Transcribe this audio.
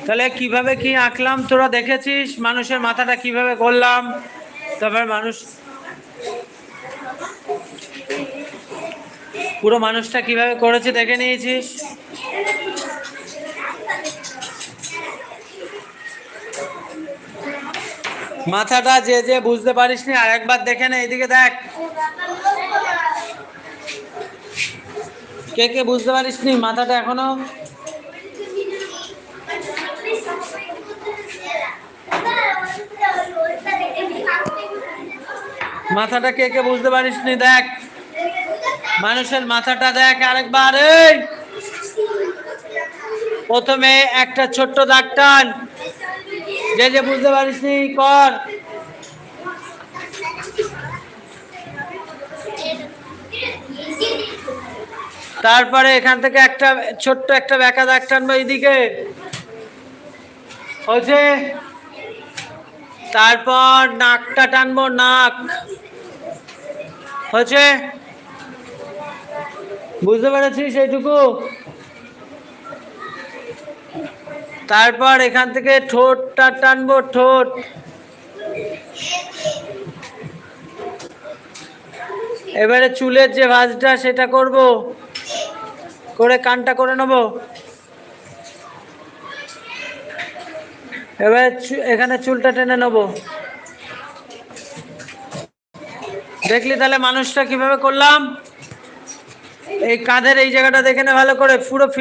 তাহলে কিভাবে কি আঁকলাম তোরা দেখেছিস? মানুষের মাথাটা কিভাবে করলাম, তারপর মানুষ পুরো মানুষটা কিভাবে করেছে দেখে নিয়েছিস। মাথাটা যে যে বুঝতে পারিসনি আর একবার দেখে নে, এইদিকে দেখ, কে কে বুঝতে পারিসনি মাথাটা এখনো? মাথাটা কে কে বুঝতে পারিসনি দেখ, মানুষের মাথাটা দেখ আরেকবার। এই প্রথমে একটা ছোট্ট দাগ টান, যে যে বুঝতে পারিসনি কর। তারপরে এখান থেকে একটা ছোট্ট একটা বেঁকা দাগ টানবো এইদিকে, হয়েছে। তারপর নাকটা টানবো, নাক হয়েছে, বুঝতে পেরেছিস এইটুকু? তারপর এখান থেকে ঠোঁটটা টানবো, ঠোঁট, এবারে চুলের যে ভাঁজটা সেটা করব, করে কানটা করে নেব। এবারে এখানে চুলটা টেনে নেব। দেখলি তাহলে মানুষটা কিভাবে করলাম? এই কাঁধের এই জায়গাটা দেখে নে ভালো করে, পুরো